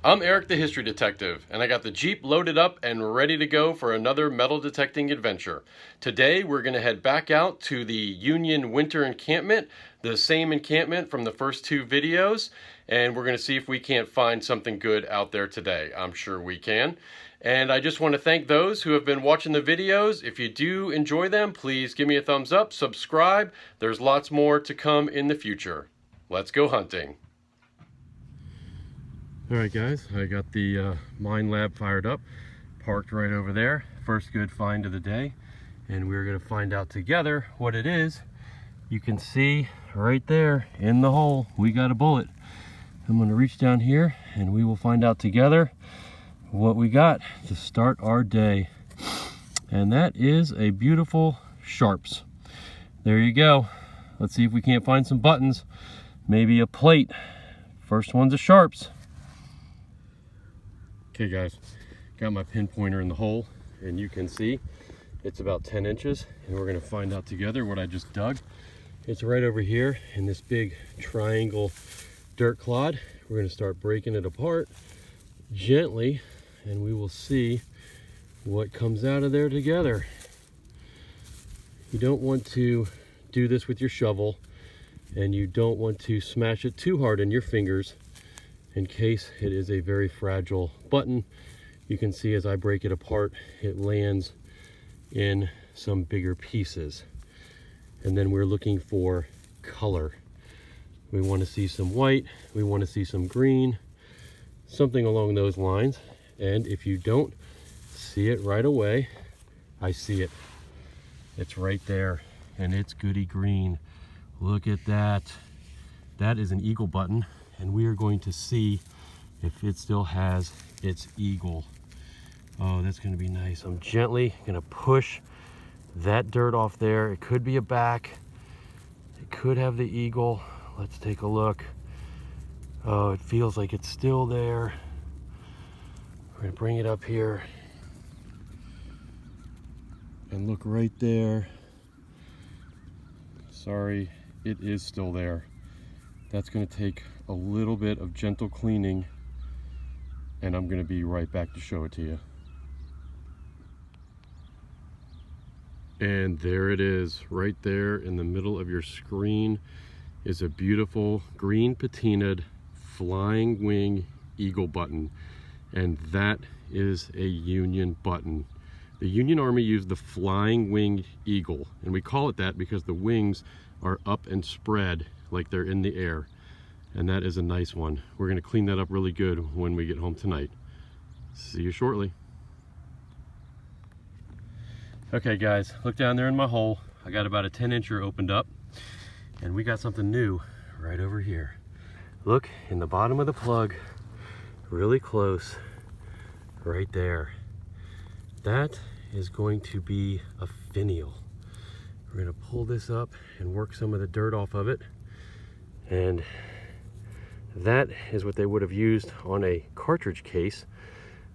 I'm Eric the History Detective, and I got the Jeep loaded up and ready to go for another metal detecting adventure. Today we're going to head back out to the Union Winter Encampment, the same encampment from the first two videos, and we're going to see if we can't find something good out there today. I'm sure we can. And I just want to thank those who have been watching the videos. If you do enjoy them, please give me a thumbs up, subscribe. There's lots more to come in the future. Let's go hunting. Alright guys, I got the Mine Lab fired up, parked right over there. First good find of the day, and we're going to find out together what it is. You can see right there in the hole, we got a bullet. I'm going to reach down here and we will find out together what we got to start our day. And that is a beautiful Sharps. There you go. Let's see if we can't find some buttons, maybe a plate. First one's a Sharps. Okay guys, got my pinpointer in the hole, and you can see it's about 10 inches, and we're going to find out together what I just dug. It's right over here in this big triangle dirt clod. We're going to start breaking it apart gently, and we will see what comes out of there together. You don't want to do this with your shovel, and you don't want to smash it too hard in your fingers in case it is a very fragile button. You can see as I break it apart, it lands in some bigger pieces. And then we're looking for color. We want to see some white, we want to see some green, something along those lines. And if you don't see it right away, I see it. It's right there, and it's goody green. Look at that. That is an eagle button, and we are going to see if it still has its eagle. Oh, that's going to be nice. I'm gently going to push that dirt off there. It could be a back. It could have the eagle. Let's take a look. Oh, it feels like it's still there. We're going to bring it up here and look right there. Sorry, it is still there. That's going to take a little bit of gentle cleaning, and I'm going to be right back to show it to you. And there it is, right there in the middle of your screen is a beautiful green patinaed flying wing eagle button, and that is a Union button. The Union Army used the flying winged eagle, and we call it that because the wings are up and spread like they're in the air, and that is a nice one. We're going to clean that up really good when we get home tonight. See you shortly. Okay guys, look down there in my hole. I got about a 10-incher opened up, and we got something new right over here. Look in the bottom of the plug, really close, right there. That is going to be a finial. We're going to pull this up and work some of the dirt off of it. And that is what they would have used on a cartridge case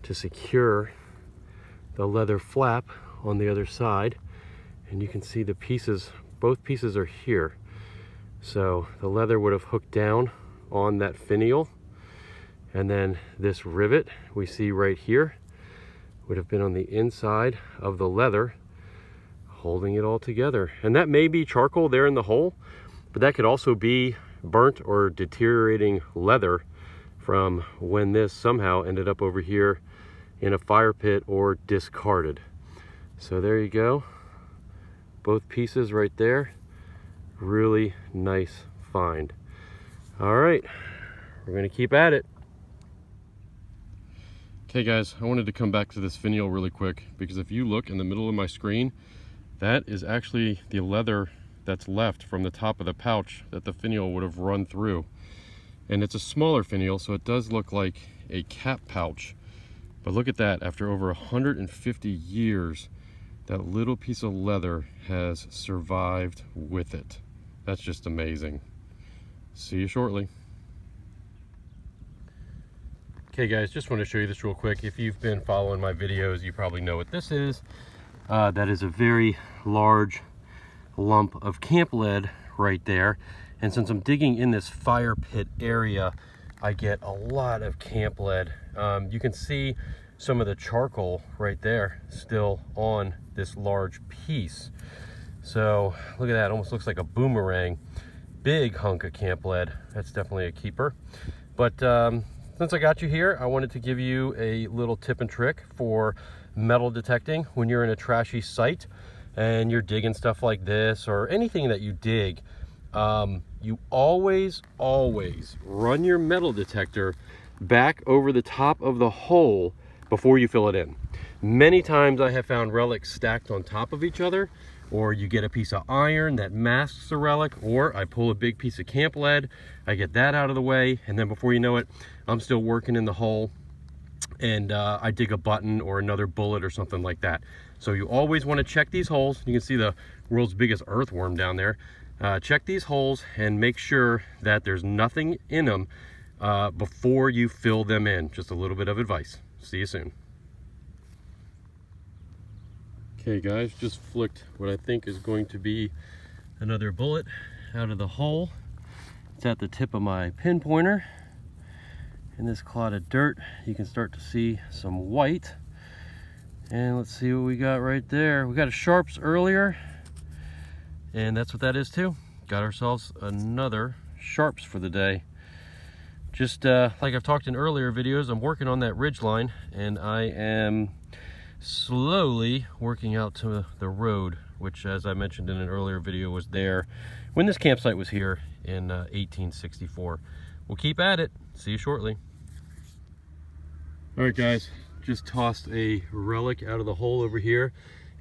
to secure the leather flap on the other side. And you can see the pieces, both pieces are here. So the leather would have hooked down on that finial. And then this rivet we see right here would have been on the inside of the leather, holding it all together. And that may be charcoal there in the hole, but that could also be burnt or deteriorating leather from when this somehow ended up over here in a fire pit or discarded. So there you go, both pieces right there. Really nice find. All right, we're gonna keep at it. Okay guys, I wanted to come back to this finial really quick, because if you look in the middle of my screen, that is actually the leather that's left from the top of the pouch that the finial would have run through. And it's a smaller finial, so it does look like a cap pouch. But look at that, after over 150 years, that little piece of leather has survived with it. That's just amazing. See you shortly. Okay guys, just want to show you this real quick. If you've been following my videos, you probably know what this is. That is a very large lump of camp lead right there. And since I'm digging in this fire pit area, I get a lot of camp lead. You can see some of the charcoal right there still on this large piece. So look at that, almost looks like a boomerang. Big hunk of camp lead. That's definitely a keeper. But since I got you here, I wanted to give you a little tip and trick for metal detecting when you're in a trashy site and you're digging stuff like this or anything that you dig. You always run your metal detector back over the top of the hole before you fill it in. Many times I have found relics stacked on top of each other, or you get a piece of iron that masks the relic, or I pull a big piece of camp lead, I get that out of the way, and then before you know it, I'm still working in the hole and I dig a button or another bullet or something like that. So you always want to check these holes. You can see the world's biggest earthworm down there. Check these holes and make sure that there's nothing in them before you fill them in. Just a little bit of advice. See you soon. Okay guys, just flicked what I think is going to be another bullet out of the hole. It's at the tip of my pinpointer. In this clod of dirt, you can start to see some white. And let's see what we got right there. We got a Sharps earlier, and that's what that is too. Got ourselves another Sharps for the day. Just like I've talked in earlier videos, I'm working on that ridge line, and I am slowly working out to the road, which, as I mentioned in an earlier video, was there when this campsite was here in 1864. We'll keep at it. See you shortly. All right guys, just tossed a relic out of the hole over here,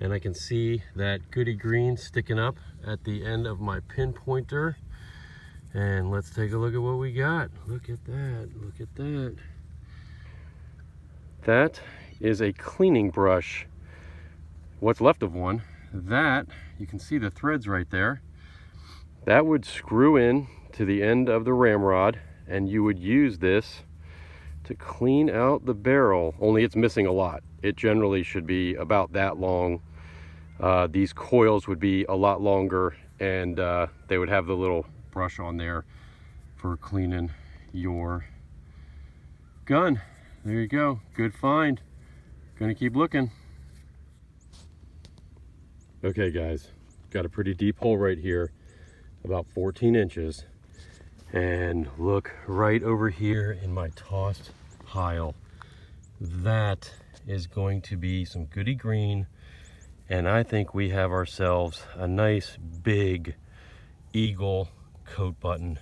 and I can see that goody green sticking up at the end of my pinpointer. And let's take a look at what we got. Look at that, look at that. That is a cleaning brush, what's left of one. That, you can see the threads right there. That would screw in to the end of the ramrod, and you would use this to clean out the barrel, only it's missing a lot. It generally should be about that long. These coils would be a lot longer, and they would have the little brush on there for cleaning your gun. There you go, good find. Gonna keep looking. Okay guys, got a pretty deep hole right here, about 14 inches. And look right over here in my tossed pile. That is going to be some goody green, and I think we have ourselves a nice big Eagle coat button.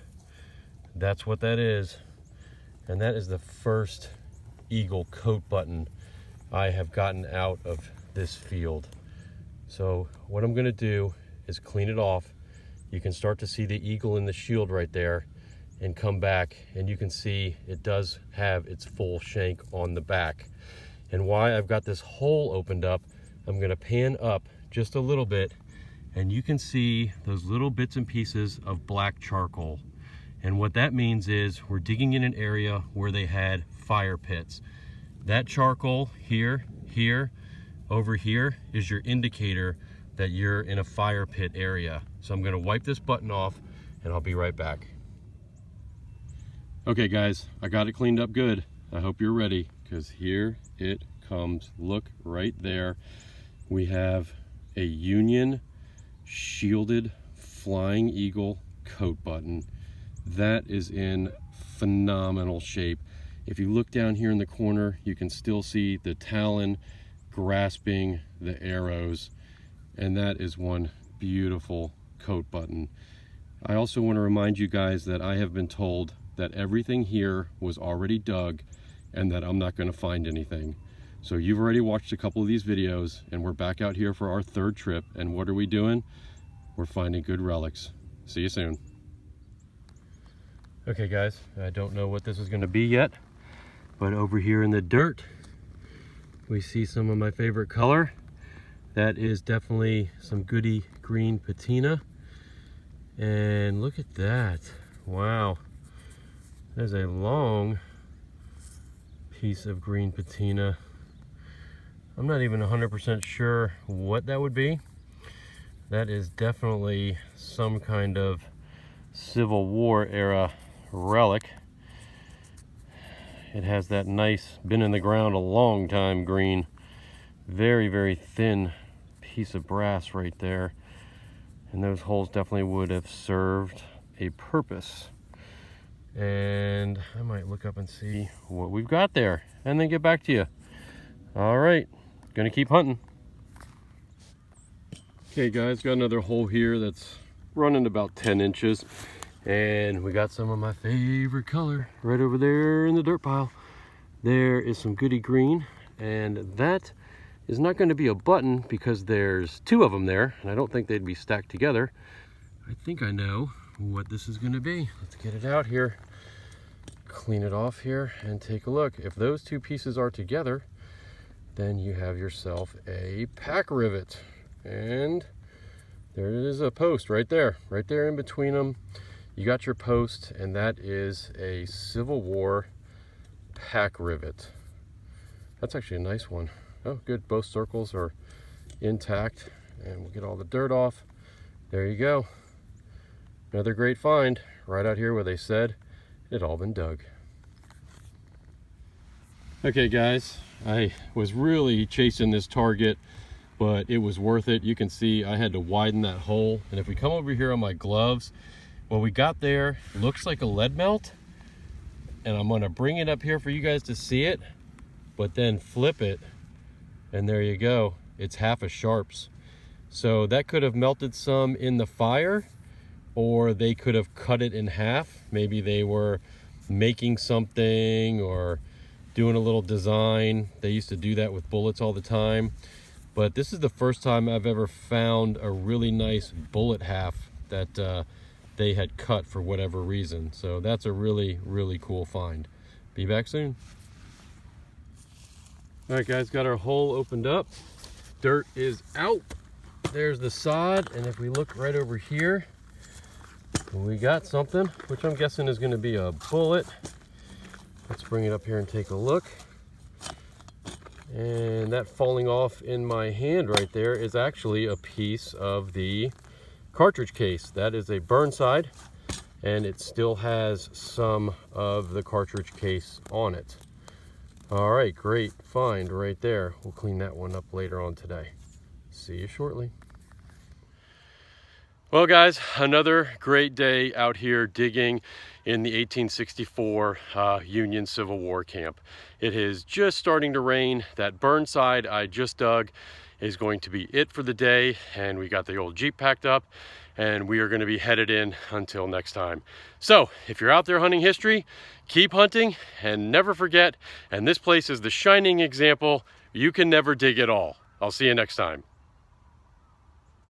That's what that is, and that is the first Eagle coat button I have gotten out of this field. So what I'm going to do is clean it off. You can start to see the eagle in the shield right there, and come back, and you can see it does have its full shank on the back. And why I've got this hole opened up, I'm going to pan up just a little bit, and you can see those little bits and pieces of black charcoal. And what that means is we're digging in an area where they had fire pits. That charcoal here, over here is your indicator that you're in a fire pit area. So I'm going to wipe this button off, and I'll be right back. Okay guys, I got it cleaned up good. I hope you're ready, because here it comes. Look right there. We have a Union shielded Flying Eagle coat button. That is in phenomenal shape. If you look down here in the corner, you can still see the talon grasping the arrows, and that is one beautiful coat button. I also want to remind you guys that I have been told that everything here was already dug and that I'm not going to find anything. So you've already watched a couple of these videos, and we're back out here for our third trip, and what are we doing? We're finding good relics. See you soon. Okay guys, I don't know what this is going to be yet, but over here in the dirt we see some of my favorite color. That is definitely some goody green patina, and look at that. Wow, there's a long piece of green patina. I'm not even 100% sure what that would be. That is definitely some kind of Civil War era relic. it has that nice, been in the ground a long time green. Very, very thin piece of brass right there. And those holes definitely would have served a purpose. And I might look up and see what we've got there and then get back to you. All right, gonna keep hunting. Okay guys, got another hole here that's running about 10 inches. And we got some of my favorite color right over there in the dirt pile. There is some goody green, and that is not going to be a button because there's two of them there, and I don't think they'd be stacked together. I think I know what this is going to be. Let's get it out here, clean it off here, and take a look. If those two pieces are together, then you have yourself a pack rivet. And there it is, a post right there in between them. You got your post, and that is a Civil War pack rivet. That's actually a nice one. Oh, good, both circles are intact, and we'll get all the dirt off. There you go. Another great find right out here where they said it had all been dug. Okay guys, I was really chasing this target, but it was worth it. You can see I had to widen that hole, and if we come over here on my gloves, what we got there looks like a lead melt, and I'm gonna bring it up here for you guys to see it, but then flip it, and there you go. It's half a sharps. So that could have melted some in the fire, or they could have cut it in half. Maybe they were making something or doing a little design. They used to do that with bullets all the time. But this is the first time I've ever found a really nice bullet half that they had cut for whatever reason. So that's a really, really cool find. Be back soon. All right guys, got our hole opened up. Dirt is out. There's the sod, and if we look right over here, we got something, which I'm guessing is gonna be a bullet. Let's bring it up here and take a look. And that falling off in my hand right there is actually a piece of the cartridge case. That is a Burnside, and it still has some of the cartridge case on it. All right, great find right there. We'll clean that one up later on today. See you shortly. Well guys, another great day out here digging in the 1864 Union Civil War camp. It is just starting to rain. That Burnside I just dug is going to be it for the day, and we got the old Jeep packed up, and we are going to be headed in until next time. So if you're out there hunting history, keep hunting and never forget, and this place is the shining example, you can never dig it all. I'll see you next time.